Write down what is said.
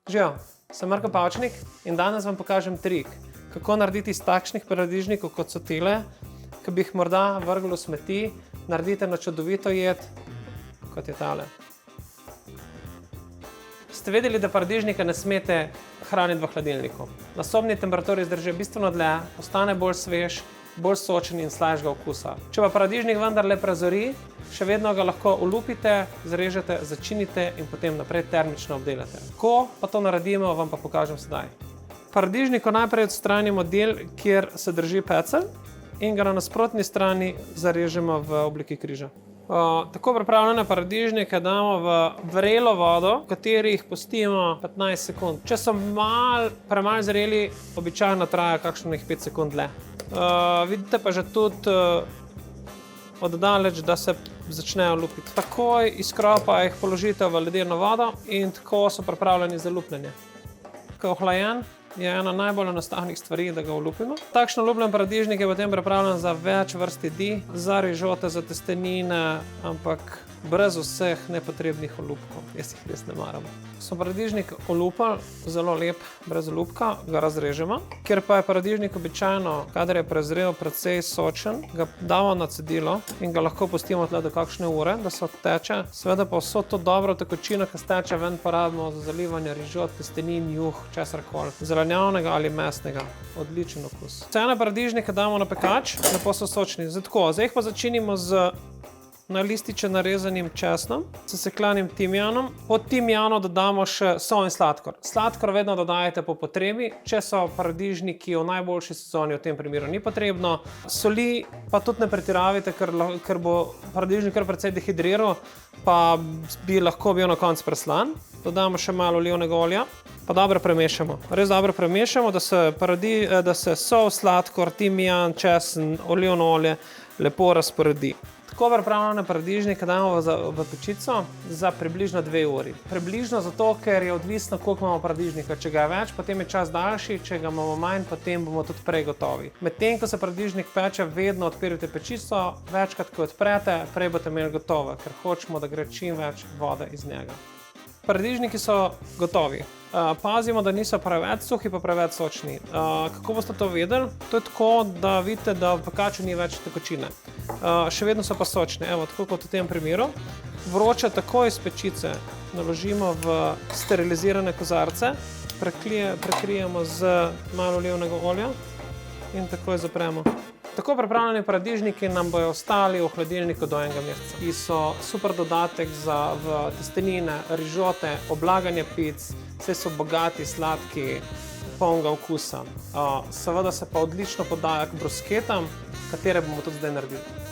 Živijo, sem Marko Pavčnik in danes vam pokažem trik, kako narediti iz takšnih paradižnikov, kot so tele, ki bi jih morda vrgli v smeti, naredite na čudovito jed, kot je tale. Ste vedeli, da paradižnika ne smete hraniti v hladilniku? Na sobni temperaturi zdrži bistveno dlje, ostane bolj svež, bolj sočen in slajšega okusa. Če pa paradižnik vendarle prezori, še vedno ga lahko olupite, zrežete, začinite in potem naprej termično obdelate. Kako pa to naredimo, vam pa pokažem sedaj. Paradižniku najprej odstranimo del, kjer se drži pecelj in ga na nasprotni strani zarežemo v obliki križa. Tako pripravljene paradižnike damo v vrelo vodo, v kateri jih pustimo 15 sekund. Če so premalo zreli, običajno traja kakšnih 5 sekund dlje. Vidite pa že tudi od daleč, da se začnejo lupiti. Takoj iz kropa jih položite v ledeno vodo in tako so pripravljeni za lupljenje. Ko je ohlajen, je ena najbolj enostavnih stvari, da ga olupimo. Takšno lupljen paradižnik je potem pripravljen za več vrst jedi, za rižote, za testenine, ampak brez vseh nepotrebnih olupkov. Jaz jih res ne maram. Smo paradižnik olupali, zelo lep, brez olupka, ga razrežemo. Ker pa je paradižnik običajno, kadar je prezrel, precej sočen, ga damo na cedilo in ga lahko pustimo tle do kakšne ure, da se odteče. Seveda pa vso to dobro tekočino, ki steče ven, porabimo za zalivanje rižot, testenin, juh, česarkoli. Zelenjavnega ali mesnega. Odličen okus. Vse paradižnike damo na pekač, lepo so sočni. Zdaj jih pa začinimo z na lističe narezanim česnom, sesekljanim timijanom. Po timijanu dodamo še sol in sladkor. Sladkor vedno dodajate po potrebi, če so paradižniki v najboljši sezoni, v tem primeru ni potrebno. Soli pa tudi ne pretiravajte, ker bo paradižnik kar precej dehidriral, pa bi lahko bil na koncu preslan. Dodamo še malo olivnega olja, pa dobro premešamo. Res dobro premešamo, da se sol, sladkor, timijan, česen, olivno olje lepo razporedi. Tako pripravljene paradižnike damo v pečico za približno 2 uri. Približno zato, ker je odvisno, koliko imamo paradižnika. Če ga je več, potem je čas daljši, če ga imamo manj, potem bomo tudi prej gotovi. Medtem, ko se paradižnik peče, vedno odpirite pečico, večkrat, ko odprete, prej boste imeli gotovo, ker hočemo, da gre čim več vode iz njega. Paradižniki so gotovi. Pazimo, da niso preveč suhi, pa preveč sočni. Kako boste to vedeli? To je tako, da vidite, da v pekaču ni več tekočine. Še vedno so pa sočni, evo, tako kot v tem primeru. Vroče takoj iz pečice naložimo v sterilizirane kozarce, prekrijemo z malo olivnega olja in takoj zapremo. Tako pripravljeni paradižniki nam bojo ostali v hladilniku do 1 meseca. Ki so super dodatek v testenine, rižote, oblaganje pic, saj so bogati, sladki, polnega okusa. Seveda se pa odlično podaja k brusketam, katere bomo tudi zdaj naredili.